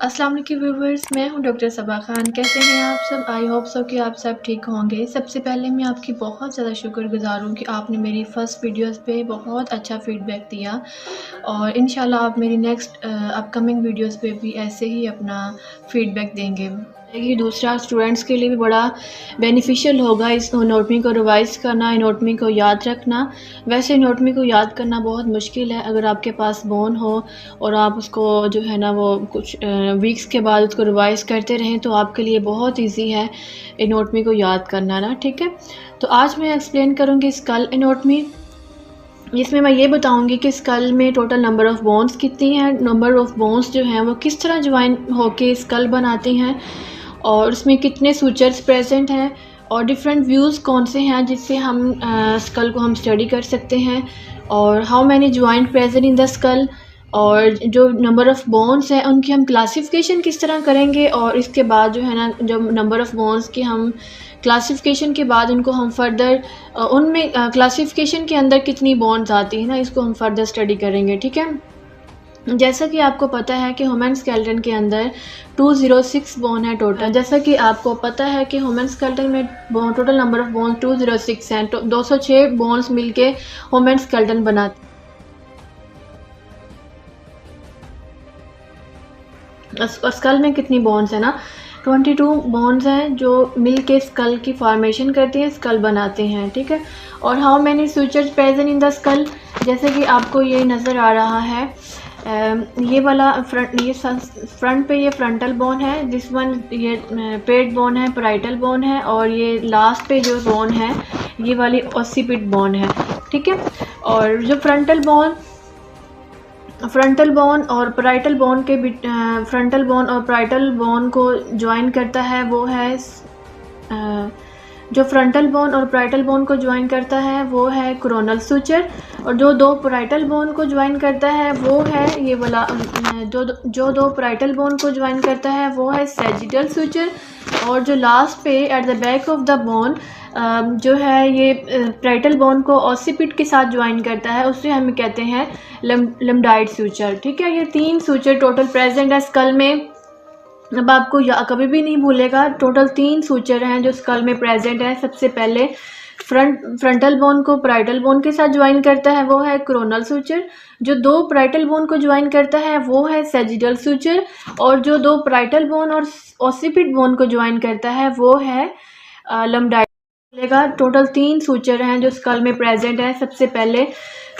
अस्सलाम वालेकुम व्यूवर्स, मैं हूं डॉक्टर सबा खान। कैसे हैं आप सब? आई होप सो कि आप सब ठीक होंगे। सबसे पहले मैं आपकी बहुत ज़्यादा शुक्रगुज़ार हूं कि आपने मेरी फ़र्स्ट वीडियोस पे बहुत अच्छा फ़ीडबैक दिया और इंशाल्लाह आप मेरी नेक्स्ट अपकमिंग वीडियोस पे भी ऐसे ही अपना फ़ीडबैक देंगे। ये दूसरा स्टूडेंट्स के लिए भी बड़ा बेनिफिशियल होगा इस एनाटॉमी को रिवाइज़ करना, एनाटॉमी को याद रखना। वैसे एनाटॉमी को याद करना बहुत मुश्किल है। अगर आपके पास बोन हो और आप उसको जो है ना वो कुछ वीक्स के बाद उसको रिवाइज़ करते रहें तो आपके लिए बहुत ईजी है एनाटॉमी को याद करना ना। ठीक है, तो आज मैं एक्सप्लेन करूँगी स्कल एनाटॉमी। इसमें मैं ये बताऊंगी कि स्कल में टोटल नंबर ऑफ़ बोन्स कितनी है, नंबर ऑफ़ बोन्स जो हैं वो किस तरह ज्वाइन होके स्कल बनाती हैं और उसमें कितने सूचर्स प्रेजेंट हैं और डिफरेंट व्यूज़ कौन से हैं जिससे हम स्कल को हम स्टडी कर सकते हैं और how many joint present in the skull और जो नंबर ऑफ़ बोन्स हैं उनकी हम क्लासिफिकेशन किस तरह करेंगे और इसके बाद जो है ना जब नंबर ऑफ़ बोन्स की हम क्लासिफिकेशन के बाद उनको हम फर्दर उनमें क्लासिफिकेशन के अंदर कितनी बोन्स आती है ना, इसको हम फर्दर स्टडी करेंगे। ठीक है, जैसा कि आपको पता है कि ह्यूमन स्केलेटन के अंदर 206 बोन है टोटल। जैसा कि आपको पता है कि ह्यूमन स्केलेटन में टोटल नंबर ऑफ़ बोन 206 हैं, तो 206 बोन्स मिलके ह्यूमन स्केलेटन बनाते हैं। स्कल में कितनी बोन्स है ना, 22 बोन्स हैं जो मिल के स्कल की फॉर्मेशन करती हैं, स्कल बनाते हैं। ठीक है, और how many sutures present in the skull, जैसे कि आपको ये नज़र आ रहा है ये वाला फ्रंट पे ये फ्रंटल बोन है, दिस वन ये पेट बोन है, पैराइटल बोन है और ये लास्ट पे जो बोन है ये वाली ऑसिपिट बोन है। ठीक है, और जो फ्रंटल बोन और पैराइटल बोन के फ्रंटल बोन और पैराइटल बोन को ज्वाइन करता है वो है जो फ्रंटल बोन और पैराइटल बोन को ज्वाइन करता है वो है कोरोनल सूचर और जो दो पैराइटल बोन को ज्वाइन करता है वो है ये वाला जो दो पैराइटल बोन को ज्वाइन करता है वो है सैजिटल सूचर और जो लास्ट पे at the back of the bone जो है ये पैराइटल बोन को ऑसिपिट के साथ ज्वाइन करता है, उससे हम कहते हैं लम्बाइड सूचर। ठीक है, ये 3 सूचर टोटल प्रेजेंट है स्कल में। अब आपको कभी भी नहीं भूलेगा, टोटल 3 सूचर हैं जो स्कल में प्रेजेंट है। सबसे पहले फ्रंटल बोन को पैराइटल बोन के साथ ज्वाइन करता है वो है कोरोनल सूचर, जो दो पैराइटल बोन को ज्वाइन करता है वो है सैजिटल सूचर और जो दो पैराइटल बोन और ऑसिपिट बोन को ज्वाइन करता है वो है लम्बाइड। टोटल 3 सूचर हैं जो स्कल में प्रेजेंट है। सबसे पहले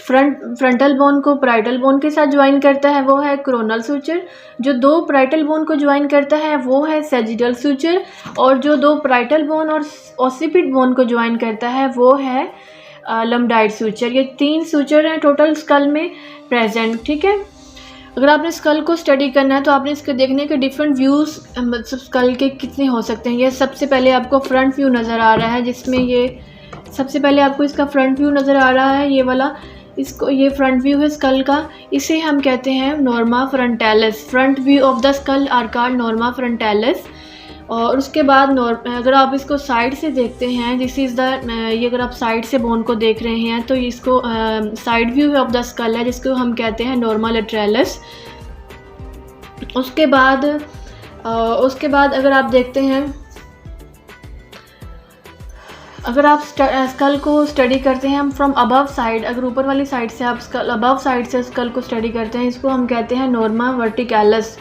फ्रंटल बोन को पैराइटल बोन के साथ ज्वाइन करता है वो है कोरोनल सूचर, जो दो पैराइटल बोन को ज्वाइन करता है वो है सैजिटल सूचर और जो दो पैराइटल बोन और ऑसिपिट बोन को ज्वाइन करता है वो है लम्बाइड सूचर। ये 3 सूचर हैं टोटल स्कल में प्रेजेंट। ठीक है, अगर आपने स्कल को स्टडी करना है तो आपने इसके देखने के डिफरेंट व्यूज़ मतलब स्कल के कितने हो सकते हैं। ये सबसे पहले आपको फ्रंट व्यू नज़र आ रहा है, जिसमें ये सबसे पहले आपको इसका फ्रंट व्यू नज़र आ रहा है, ये वाला इसको ये फ्रंट व्यू है स्कल का, इसे हम कहते हैं norma frontalis. Front view of the skull are called norma frontalis. और उसके बाद अगर आप इसको साइड से देखते हैं, दिस इज़ द ये अगर आप साइड से बोन को देख रहे हैं तो इसको side view of the skull है जिसको हम कहते हैं नॉर्मा लेटरलिस। उसके बाद अगर आप देखते हैं, अगर आप स्कल को स्टडी करते हैं हम फ्रॉम अबव साइड, अगर ऊपर वाली साइड से आप अबव साइड से स्कल को स्टडी करते हैं, इसको हम कहते हैं नॉर्मा वर्टिकलिस।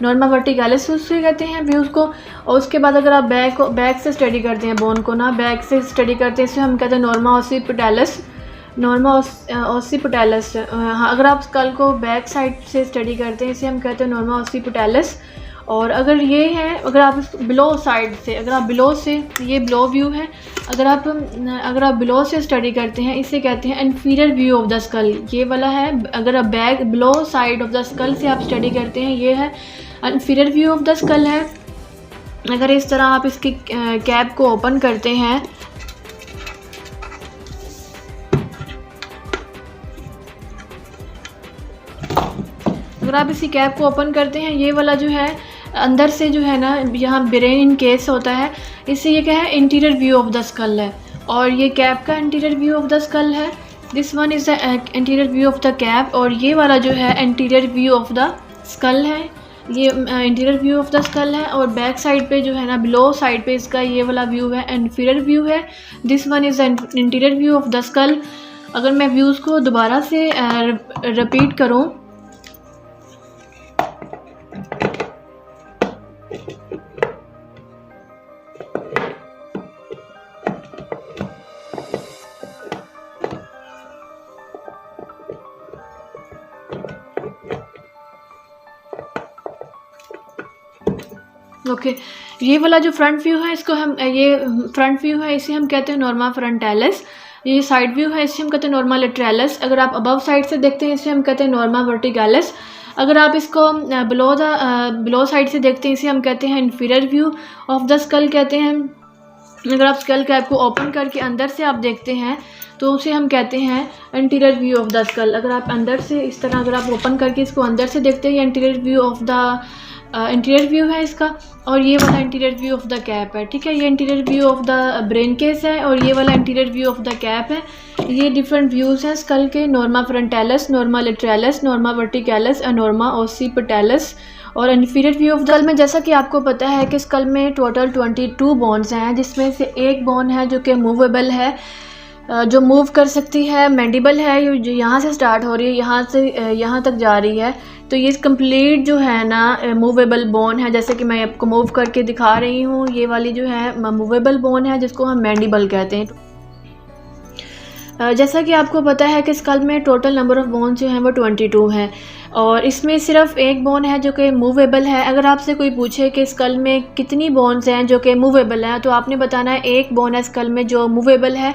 नॉर्मा वर्टिकलिस उससे कहते हैं व्यूज़ को। और उसके बाद अगर आप बैक से स्टडी करते हैं बोन को ना, बैक से स्टडी करते हैं, इसे हम कहते हैं नॉर्मा ऑसिपिटालिस। नॉर्मा ऑसिपिटालिस। हाँ, अगर आप स्कल को बैक साइड से स्टडी करते हैं इसे हम कहते हैं नॉर्मा ऑसिपिटालिस। और अगर ये है, अगर आप बिलो साइड से, अगर आप बिलो से, ये बिलो व्यू है, अगर आप बिलो से स्टडी करते हैं इसे कहते हैं inferior view of the school. ये वाला है, अगर आप back below side of the school से आप स्टडी करते हैं ये है inferior view of the skull है। अगर इस तरह आप इसकी कैप को ओपन करते हैं, अगर आप इसी कैप को ओपन करते हैं, ये वाला जो है अंदर से जो है ना यहाँ ब्रेन इन केस होता है, इससे ये क्या है interior view of the skull है और ये कैप का interior view of the skull है। This one is the interior view of the cap और ये वाला जो है interior view of the skull है। ये interior view of the skull है। और बैक साइड पे जो है ना, बिलो साइड पे इसका ये वाला व्यू है, इंफीरियर व्यू है। This one is interior view of the school. अगर मैं व्यूज़ को दोबारा से रिपीट करूँ, ओके ये वाला जो फ्रंट व्यू है इसको हम ये फ्रंट व्यू है, इसे हम कहते हैं नॉर्मा फ्रंटालिस। ये साइड व्यू है, इसे हम कहते हैं नॉर्मा लेटरालिस। अगर आप अबव साइड से देखते हैं इसे हम कहते हैं नॉर्मा वर्टिकालिस। अगर आप इसको बिलो साइड से देखते हैं इसे हम कहते हैं inferior view of the school कहते हैं। अगर आप स्कल कैप को ओपन करके अंदर से आप देखते हैं तो उसे हम कहते हैं interior view of the school. अगर आप अंदर से इस तरह अगर आप ओपन करके इसको अंदर से देखते हैं, ये interior view of the interior view है इसका। और ये वाला interior view of the cap है, ठीक है। ये interior view of the brain case है और ये वाला interior view of the cap है। ये डिफरेंट व्यूज़ हैं स्कल के, नॉर्मा फ्रंटालिस, नॉर्मा लेटरालिस, नॉर्मा वर्टिकालिस और नॉर्मा ओसिपिटालिस। और inferior view of the school में जैसा कि आपको पता है कि स्कल में टोटल 22 बोन्स हैं, जिसमें से एक बोन है जो कि मूवेबल है, जो मूव कर सकती है, मैंडिबल है, जो यहाँ से स्टार्ट हो रही है, यहाँ से यहाँ तक जा रही है। तो ये कंप्लीट जो है ना मूवेबल बोन है, जैसे कि मैं आपको मूव करके दिखा रही हूँ। ये वाली जो है मूवेबल बोन है जिसको हम मैंडिबल कहते हैं। जैसा कि आपको पता है कि स्कल में टोटल नंबर ऑफ़ बोन्स जो हैं वो 22 हैं और इसमें सिर्फ एक बोन है जो कि मूवेबल है। अगर आपसे कोई पूछे कि स्कल में कितनी बोन्स हैं जो कि मूवेबल हैं, तो आपने बताना है एक बोन है स्कल में जो मूवेबल है,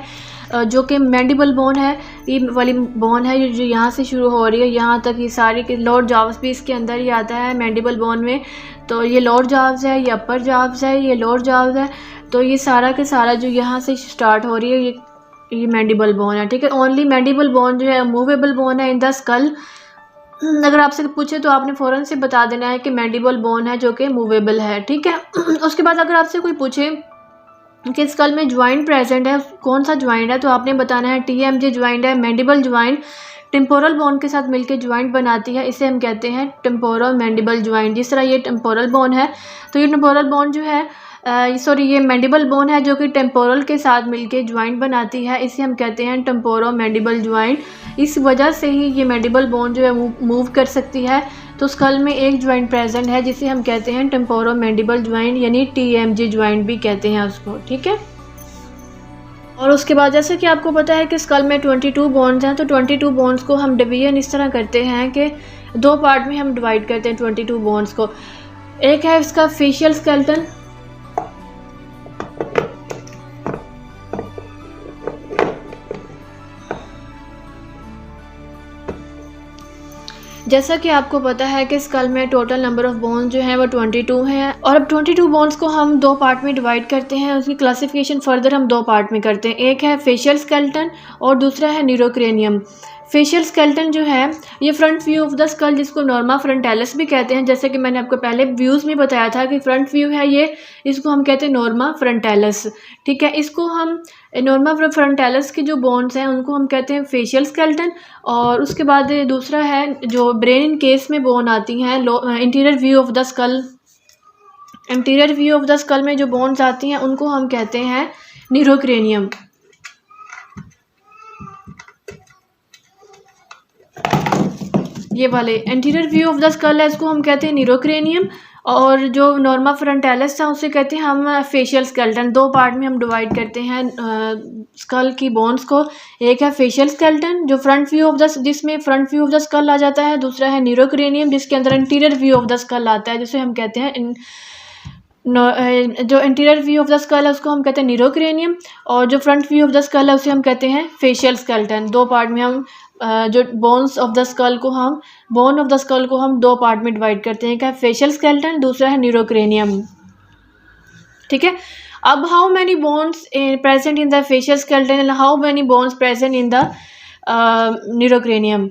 जो कि मैंडिबल बोन है। ये वाली बोन है जो यहाँ से शुरू हो रही है यहाँ तक, ये सारी के लोअर जॉव्स भी इसके अंदर ही आता है मैंडिबल बोन में। तो ये लोअर जॉव्स है, ये अपर जॉव्स है, ये लोअर जॉव्स है। तो ये सारा के सारा जो यहाँ से स्टार्ट हो रही है ये मैंडिबल बोन है, ठीक है। ओनली मैंडिबल बोन जो है मूवेबल बोन है इन द स्कल। अगर आपसे पूछे तो आपने फ़ौरन से बता देना है कि मैंडिबल बोन है जो कि मूवेबल है, ठीक है। उसके बाद अगर आपसे कोई पूछे कि स्कल में ज्वाइंट प्रेजेंट है, कौन सा ज्वाइंट है, तो आपने बताना है TMJ ज्वाइंट है। मैंडिबल ज्वाइंट टेम्पोरल बोन के साथ मिलकर ज्वाइंट बनाती है, इसे हम कहते हैं टेम्पोरो मैंडिबल ज्वाइंट। जिस तरह ये टेम्पोरल बोन है, तो ये टेम्पोरल बोन जो है ये मैंडिबल बोन है जो कि टेम्पोरल के साथ मिलके ज्वाइंट बनाती है, इसे हम कहते हैं टेम्पोरो मैंडिबल ज्वाइंट। इस वजह से ही ये मैंडिबल बोन जो है मूव कर सकती है। तो स्कल में एक ज्वाइंट प्रेजेंट है जिसे हम कहते हैं टेम्पोरो मैंडिबल ज्वाइंट, यानी TMJ ज्वाइंट भी कहते हैं उसको, ठीक है। और उसके बाद जैसे कि आपको पता है कि स्कल में 22 बोन्स हैं, तो 22 बोन्स को हम डिवीजन इस तरह करते हैं कि दो पार्ट में हम डिवाइड करते हैं 22 बोन्स को। एक है इसका फेशियल स्केलेटन, जैसा कि आपको पता है कि स्कल में टोटल नंबर ऑफ़ बोन्स जो हैं वो 22 हैं। और अब 22 बोन्स को हम दो पार्ट में डिवाइड करते हैं। उसकी क्लासिफिकेशन फर्दर हम दो पार्ट में करते हैं, एक है फेशियल स्केलेटन और दूसरा है न्यूरोक्रेनियम। फेशियल स्केलेटन जो है ये front view of the school, जिसको नॉर्मा फ्रंटालिस भी कहते हैं। जैसे कि मैंने आपको पहले व्यूज़ में बताया था कि फ्रंट व्यू है ये, इसको हम कहते हैं नॉर्मा फ्रंटालिस, ठीक है। इसको हम नॉर्मा फ्रंटालिस की जो बोन्स हैं उनको हम कहते हैं फेशियल स्केलेटन। और उसके बाद दूसरा है जो ब्रेन केस में बोन आती हैं, interior view of the school. Interior view of the school में जो बोन्स आती हैं उनको हम कहते हैं न्यूरोक्रेनियम। ये वाले interior view of the skull है, इसको हम कहते हैं न्यूरोक्रेनियम। और जो नॉर्मा फ्रंटालिस था उसे कहते हैं हम फेशियल स्केलेटन। दो पार्ट में हम डिवाइड करते हैं स्कल की बोन्स को। एक है फेशियल स्केलेटन जो फ्रंट व्यू ऑफ द, जिसमें front view of the skull आ जाता है। दूसरा है न्यूरोक्रेनियम जिसके अंदर interior view of the skull आता है, जिसे हम कहते हैं जो interior view of the skull है उसको हम कहते हैं न्यूरोक्रेनियम। और जो front view of the skull है उसे हम कहते हैं फेशियल स्केलेटन। दो पार्ट में हम जो बोन्स ऑफ द स्कल को हम बोन ऑफ द स्कल को हम दो पार्ट में डिवाइड करते हैं, एक है फेशियल स्केलेटन, दूसरा है न्यूरोक्रेनियम, ठीक है। अब how many bones present in the facial skeleton and how many bones present in the neurocranium.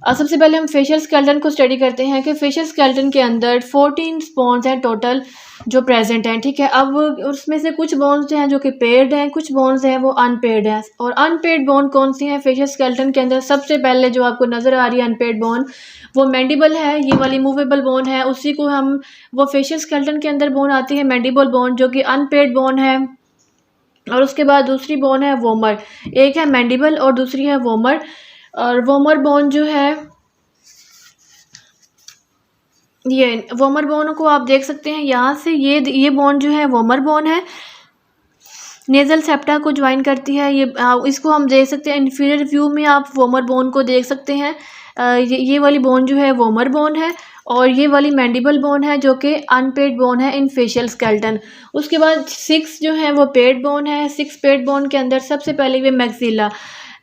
सबसे पहले हम फेशियल स्केलेटन को स्टडी करते हैं कि फेशियल स्केलेटन के अंदर 14 बोन्स हैं टोटल जो प्रेजेंट हैं, ठीक है। अब उसमें से कुछ बोन्स हैं जो कि पेयर्ड हैं, कुछ बोन्स हैं वो अनपेयर्ड हैं। और अनपेयर्ड बोन कौन सी हैं फेशियल स्केलेटन के अंदर? सबसे पहले जो आपको नज़र आ रही है अनपेयर्ड बोन, वो मैंडिबल है, ये वाली मूवेबल बोन है, उसी को हम वो फेशियल स्केलेटन के अंदर बोन आती है मैंडिबल बोन जो कि अनपेयर्ड बोन है। और उसके बाद दूसरी बोन है वोमर, एक है मैंडिबल और दूसरी है वोमर। और वोमर बोन जो है, ये वोमर बोन को आप देख सकते हैं यहाँ से, ये बोन जो है वोमर बोन है, नेजल सेप्टा को ज्वाइन करती है। ये इसको हम देख सकते हैं इन्फीरियर व्यू में, आप वोमर बोन को देख सकते हैं। ये वाली बोन जो है वोमर बोन है और ये वाली मैंडिबल बोन है जो कि अनपेड बोन है इन फेशियल स्केलेटन। उसके बाद 6 जो है वो पेड बोन है। 6 पेड बोन के अंदर सबसे पहले ये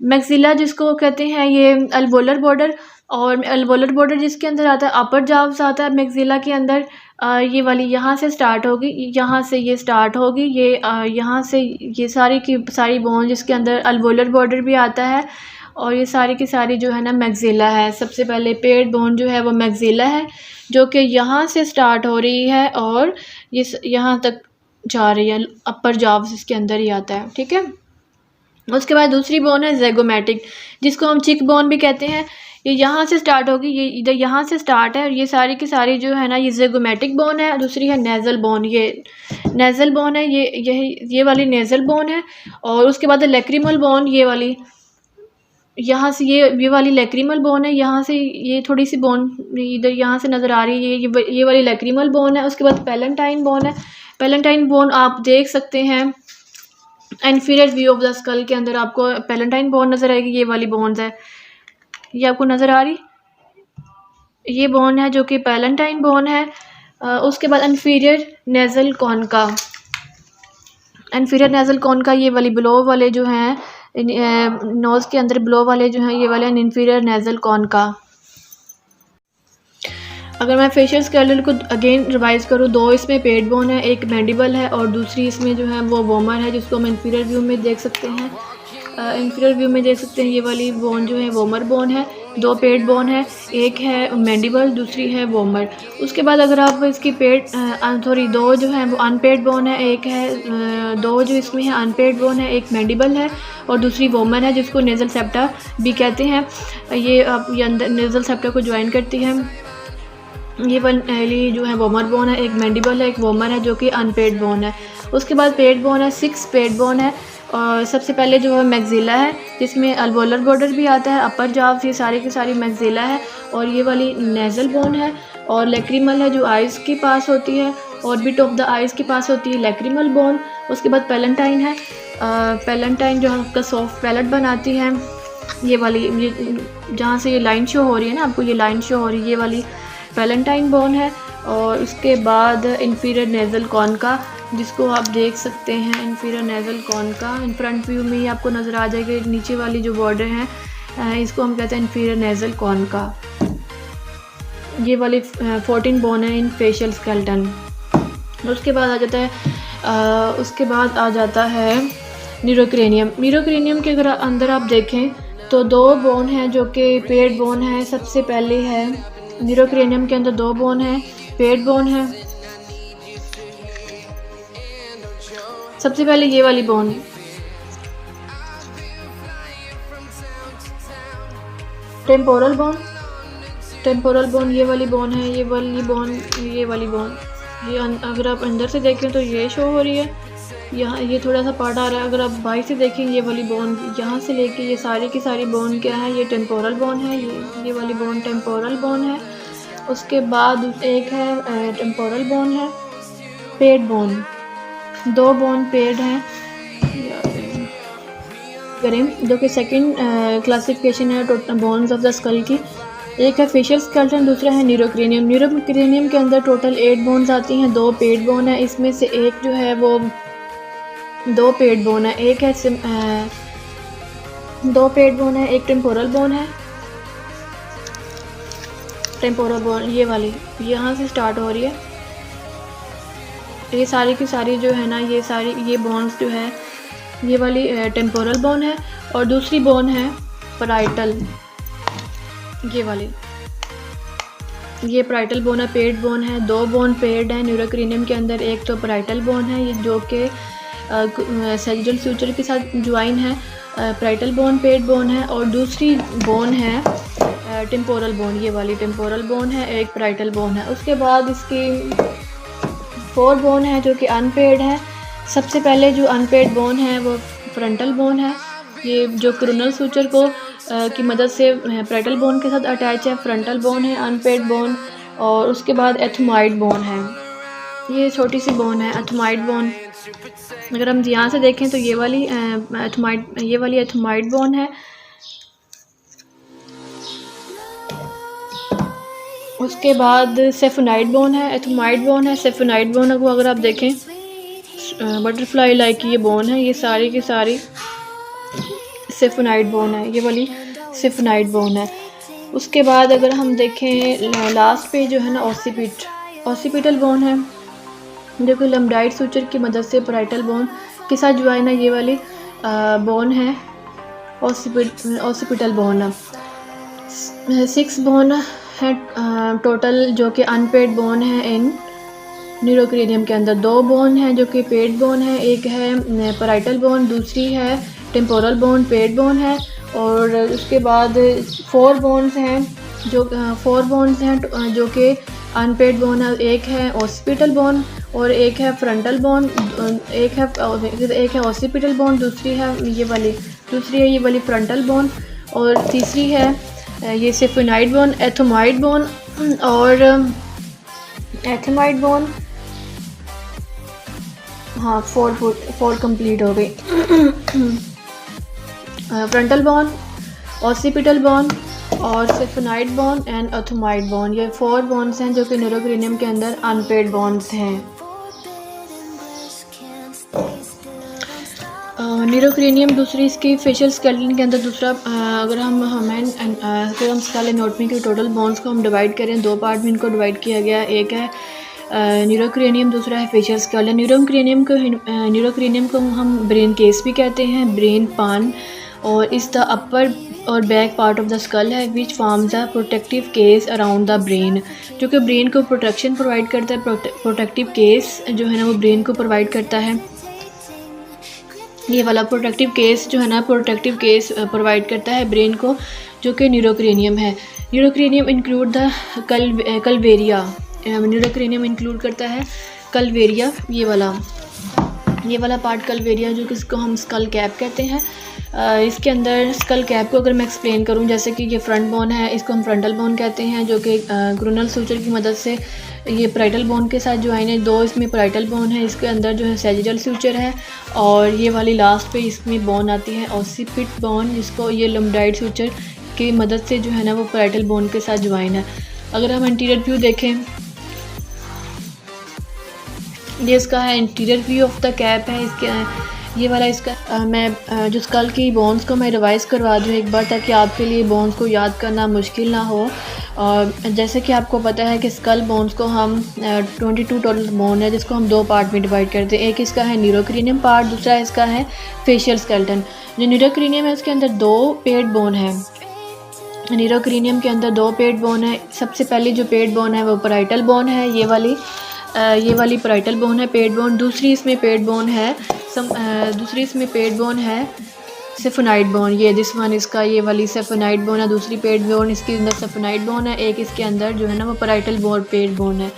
मैक्सिला जिसको कहते हैं, ये अल्वोलर बॉर्डर, और अल्वोलर बॉर्डर जिसके अंदर आता है अपर जाव्स आता है मैक्सिला के अंदर। ये वाली यहाँ से स्टार्ट होगी, यहाँ से ये स्टार्ट होगी, ये यहाँ से ये सारी की सारी बोन जिसके अंदर अल्वोलर बॉर्डर भी आता है, और ये सारी की सारी जो है ना मैक्सिला है। सबसे पहले पेड बोन जो है वो मैक्सिला है जो कि यहाँ से स्टार्ट हो रही है और ये यहाँ तक जा रही है, अपर जाव्स इसके अंदर ही आता है, ठीक है। उसके बाद दूसरी बोन है ज़ैगोमैटिक जिसको हम चिक बोन भी कहते हैं। ये यहाँ से स्टार्ट होगी, ये इधर यहाँ से स्टार्ट है, और ये सारी की सारी जो है ना ये ज़ैगोमैटिक बोन है। दूसरी है नेज़ल बोन, ये नेज़ल बोन है, ये वाली नेज़ल बोन है। और उसके बाद लैक्रिमल बोन, ये वाली यहाँ से ये वाली लैक्रिमल बोन है, यहाँ से ये थोड़ी सी बोन इधर यहाँ से नज़र आ रही है, ये वाली लैक्रिमल बोन है। उसके बाद पैलेंटाइन बोन है। पैलेंटाइन बोन आप देख सकते हैं inferior view of the school के अंदर आपको पैलेंटाइन बोन नज़र आएगी। ये वाली बोन्स है, ये आपको नज़र आ रही, ये बोन है जो कि पैलेंटाइन बोन है। उसके बाद inferior nasal concha, inferior nasal concha ये वाली ब्लो वाले जो हैं नोज़ के अंदर ब्लो वाले जो हैं, ये वाले इन्फीरियर नेज़ल कॉन्का। अगर मैं फेशियल स्केलेटन को अगेन रिवाइज करूँ, 2 इसमें पेड बोन है, एक मैंडिबल है और दूसरी इसमें जो है वो वोमर है जिसको हम इन्फीरियर व्यू में देख सकते हैं। इन्फीरियर व्यू में देख सकते हैं ये वाली बोन जो है वोमर बोन है। 2 पेड बोन है, एक है मैंडिबल, दूसरी है वोमर। उसके बाद अगर आप इसकी सॉरी 2 जो है वो अनपेड बोन है, एक है 2 जो इसमें है अनपेड बोन है, एक मैंडिबल है और दूसरी वोमर है जिसको नेज़ल सेप्टा भी कहते हैं। ये अंदर नेज़ल सेप्टा को ज्वाइन करती है। ये वाली जो है वोमर बोन है, एक मैंडिबल है, एक वोमर है जो कि अनपेड बोन है। उसके बाद पेड बोन है, 6 पेड बोन है। और सबसे पहले जो है मैक्सिला है जिसमें अल्वोलर बॉर्डर भी आता है, अपर जाव्स, ये सारी की सारी मैक्सिला है। और ये वाली नेज़ल बोन है और लैक्रिमल है जो आइज़ के पास होती है, ऑर्बिट ऑफ द आइज़ के पास होती है लैक्रिमल बोन। उसके बाद पैलेंटाइन है, पैलेंटाइन जो आपका सॉफ्ट पैलेट बनाती है, ये वाली, ये जहाँ से ये लाइन शो हो रही है ना आपको, ये लाइन शो हो रही है, ये वाली पैलेंटाइन बोन है। और उसके बाद इन्फीरियर नेज़ल कॉन्का जिसको आप देख सकते हैं, inferior nasal concha in front view में ही आपको नज़र आ जाएगी। नीचे वाली जो बॉर्डर है इसको हम कहते हैं इन्फीरियर नेज़ल कॉन्का। ये वाली 14 बोन है इन फेशियल स्केलेटन। उसके बाद आ जाता है न्यूरोक्रेनियम। न्यूरोक्रेनियम के अगर अंदर आप देखें तो 2 बोन हैं जो कि पेड बोन है। सबसे पहले है न्यूरोक्रेनियम के अंदर 2 बोन है, पेड बोन है। सबसे पहले ये वाली bone, temporal bone, temporal bone ये वाली बोन है, ये वाली बोन, ये वाली बोन। ये अगर आप अंदर से देखें तो ये शो हो रही है, यहाँ ये थोड़ा सा पार्ट आ रहा है। अगर आप बाहर से देखें ये वाली बोन, यहाँ से लेके ये सारी की सारी बोन क्या है, ये टेम्पोरल बोन है, ये वाली बोन टेम्पोरल बोन है। उसके बाद एक है टेम्पोरल बोन है, पेड बोन, 2 बोन पेड हैं करें, जो कि सेकंड क्लासिफिकेशन है total bones of the school की। एक है फेशियल स्केलेटन, दूसरा है न्यूरोक्रेनियम। न्यूरोक्रेनियम के अंदर टोटल 8 बोन्स आती हैं, 2 पेड बोन है, इसमें से एक जो है वो 2 पेड बोन है, एक है 2 पेड बोन है, एक टेम्पोरल बोन है। टेम्पोरल बोन ये वाली यहाँ से स्टार्ट हो रही है, ये सारी की सारी जो है ना ये बोन्स जो है ये वाली टेम्पोरल बोन है। और दूसरी बोन है पराइटल, ये वाली, ये पराइटल बोन है, पेड बोन है। 2 बोन पेड है न्यूरोक्रेनियम के अंदर। एक तो पराइटल बोन है, ये जो कि सैजिटल सूचर के साथ ज्वाइन है, पराइटल बोन पेड बोन है। और दूसरी बोन है टेम्पोरल बोन, ये वाली टेम्पोरल बोन है, एक पराइटल बोन है। उसके बाद इसकी 4 बोन है जो कि अनपेड है। सबसे पहले जो अनपेड बोन है वो फ्रंटल बोन है, ये जो कोरोनल सूचर को की मदद से पराइटल बोन के साथ अटैच है, फ्रंटल बोन है, अनपेड बोन। और उसके बाद एथमाइड बोन है, ये छोटी सी बोन है एथमाइड बोन। अगर हम यहाँ से देखें तो ये वाली एथमाइड बोन है। उसके बाद सेफोनाइड बोन है, एथमाइड बोन है, सेफोनाइड बोन को अगर आप देखें बटरफ्लाई लाइक ये बोन है, ये सारी की सारी सेफोनाइड बोन है, ये वाली सेफोनाइड बोन है। उसके बाद अगर हम देखें लास्ट पे जो है ना ऑसिपिटल बोन है, जो कि लम्बाइड सूचर की मदद से पराइटल बोन के साथ जो है ना ये वाली बोन है ऑसिपिटल बोन है। 6 बोन है टोटल जो कि अनपेड बोन है इन न्यूरोक्रेनियम के अंदर। 2 बोन है जो कि पेड बोन है, एक है पराइटल बोन, दूसरी है टेम्पोरल बोन पेड बोन है। और उसके बाद 4 बोन्स हैं जो 4 बोन्स हैं जो कि अनपेड बोन है। एक है ऑसिपिटल बोन और एक है फ्रंटल बोन, एक है ऑसिपिटल बोन, दूसरी है ये वाली फ्रंटल बोन, और तीसरी है ये सेफोनाइड बोन, एथमाइड बोन और एथमाइड बोन। हाँ 4 कंप्लीट हो गई। फ्रंटल बोन, ऑसिपिटल बोन और सेफोनाइड बोन एंड एथमाइड बोन, ये 4 बोन्स हैं जो कि न्यूरोक्रेनियम के अंदर अनपेड बोन्स हैं। न्यूरोक्रेनियम दूसरी इसकी फेशियल स्केलेटन के अंदर दूसरा अगर हम स्केल एनाटॉमी के टोटल बोन्स को हम डिवाइड करें, 2 पार्ट में इनको डिवाइड किया गया। एक है न्यूरोक्रेनियम, दूसरा है फेशियल स्केलेटन। न्यूरोक्रेनियम को हम ब्रेन केस भी कहते हैं, ब्रेन पान, और इस द अपर और back part of the skull है which forms the protective case around the brain, जो कि ब्रेन को प्रोटेक्शन प्रोवाइड करता है। प्रोटेक्टिव केस जो है ना वो ब्रेन को प्रोवाइड करता है। ये वाला प्रोटेक्टिव केस जो है ना प्रोटेक्टिव केस प्रोवाइड करता है ब्रेन को, जो कि न्यूरोक्रेनियम है। Neurocranium include the calvaria, neurocranium include करता है कल्वेरिया, ये वाला पार्ट कल्वेरिया, जो कि इसको हम स्कल कैप कहते हैं। इसके अंदर स्कल कैप को अगर मैं एक्सप्लेन करूं, जैसे कि ये फ्रंट बोन है, इसको हम फ्रंटल बोन कहते हैं, जो कि कोरोनल सूचर की मदद से ये पराइटल बोन के साथ ज्वाइन है। 2 इसमें पराइटल बोन है, इसके अंदर जो है सैजिटल सूचर है, और ये वाली लास्ट पे इसमें बोन आती है ऑसिपिट बोन, जिसको ये लम्बाइड सूचर की मदद से जो है ना वो पराइटल बोन के साथ ज्वाइन है। अगर हम इंटीरियर व्यू देखें, ये इसका है interior view of the cap है। इसके ये वाला इसका मैं जो स्कल की बोन्स को मैं रिवाइज़ करवा दूँ एक बार, ताकि आपके लिए बोन्स को याद करना मुश्किल ना हो। और जैसे कि आपको पता है कि स्कल बोन्स को हम 22 टोटल बोन है, जिसको हम 2 पार्ट में डिवाइड करते हैं। एक इसका है न्यूरोक्रेनियम पार्ट, दूसरा इसका है फेशियल स्केलेटन। जो न्यूरोक्रेनियम है उसके अंदर 2 पेड बोन है। न्यूरोक्रेनियम के अंदर 2 पेड बोन है। सबसे पहली जो पेड बोन है वो पराइटल बोन है, ये वाली पराइटल बोन है पेड बोन। दूसरी इसमें पेड बोन है सेफोनाइड बोन, ये दिस वन इसका ये वाली सेफोनाइड बोन है। दूसरी पेड बोन इसके अंदर सेफोनाइड बोन है। एक इसके अंदर जो है ना वो पराइटल बोन पेड बोन है।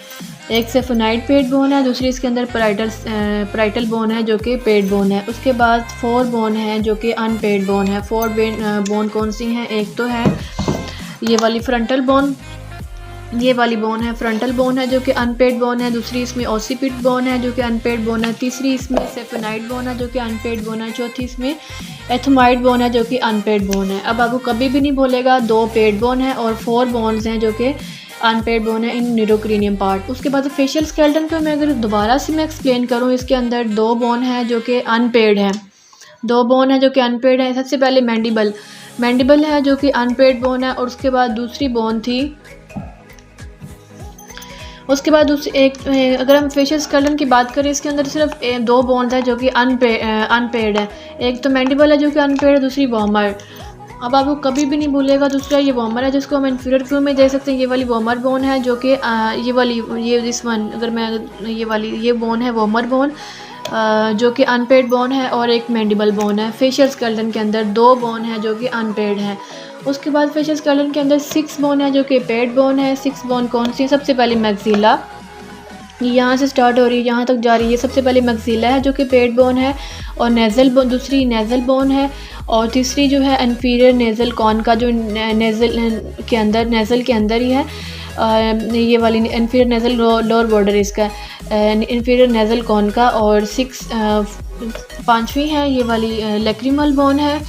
एक सेफोनाइड पेड बोन है, दूसरी इसके अंदर पराइटल बोन है जो कि पेड बोन है। उसके बाद 4 बोन है जो कि अनपेड बोन है। 4 बोन कौन सी हैं? एक तो है ये वाली फ्रंटल बोन, ये वाली बोन है फ्रंटल बोन है जो कि अनपेड बोन है। दूसरी इसमें ऑसिपिट बोन है जो कि अनपेड बोन है। तीसरी इसमें सेफोनाइड बोन है जो कि अनपेड बोन है। चौथी इसमें एथमाइड बोन है जो कि अनपेड बोन है। अब आपको कभी भी नहीं बोलेगा 2 पेड बोन है और 4 बोन्स हैं जो कि अनपेड बोन है इन न्यूरोक्रेनियम पार्ट। उसके बाद फेशियल स्केलेटन को मैं अगर दोबारा से मैं एक्सप्लेन करूँ, इसके अंदर 2 बोन है जो कि अनपेड है। 2 बोन है जो कि अनपेड है। सबसे पहले मैंडिबल है जो कि अनपेड बोन है, और उसके बाद दूसरी बोन थी। उसके बाद अगर हम फेशियल स्केलेटन की बात करें, इसके अंदर सिर्फ 2 बोन्स है जो कि अनपेड है। एक तो मैंडिबल है जो कि अनपेड है, दूसरी वॉमर। अब आपको कभी भी नहीं भूलेगा। दूसरा ये वॉमर है जिसको हम इन्फीरियर व्यू में देख सकते हैं। ये वाली वॉमर बोन है जो कि ये वाली ये दिस वन अगर मैं ये वाली ये बोन है वॉमर बोन जो कि अनपेड बोन है और एक मैंडिबल बोन है। फेशियल स्केलेटन के अंदर 2 बोन है जो कि अनपेड है। उसके बाद फेशियल स्केलेटन के अंदर 6 बोन है जो कि पेड बोन है। 6 बोन कौन सी? सबसे पहले मैक्सिला, यहाँ से स्टार्ट हो रही है यहाँ तक जा रही है। सबसे पहले मैक्सिला है जो कि पेड बोन है और नेज़ल बोन, दूसरी नेज़ल बोन है और तीसरी जो है इन्फीरियर नेज़ल कॉन का जो नेज़ल के अंदर नेज़ल के अंदर ही है। ये वाली इन्फीरियर नेज़ल लोअर बॉर्डर इसका इन्फीरियर नेज़ल कॉन का। और 5वीं है ये वाली लैक्रिमल बोन है,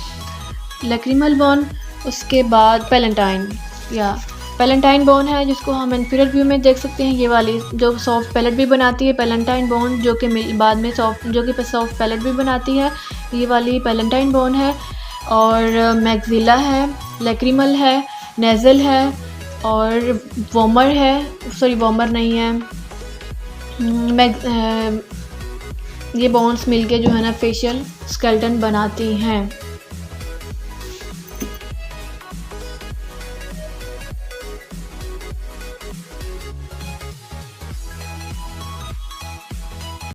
लैक्रिमल बोन। उसके बाद पैलेंटाइन बोन है जिसको हम इन्फीरियर व्यू में देख सकते हैं। ये वाली जो सॉफ्ट पैलेट भी बनाती है पैलेंटाइन बोन जो कि बाद में सॉफ्ट पैलेट भी बनाती है। ये वाली पैलेंटाइन बोन है। और मैक्सिला है, लैक्रिमल है, नेज़ल है और वॉमर है, सॉरी वॉमर नहीं है। ये बोन्स मिलके जो है ना फेशियल स्केलेटन बनाती हैं।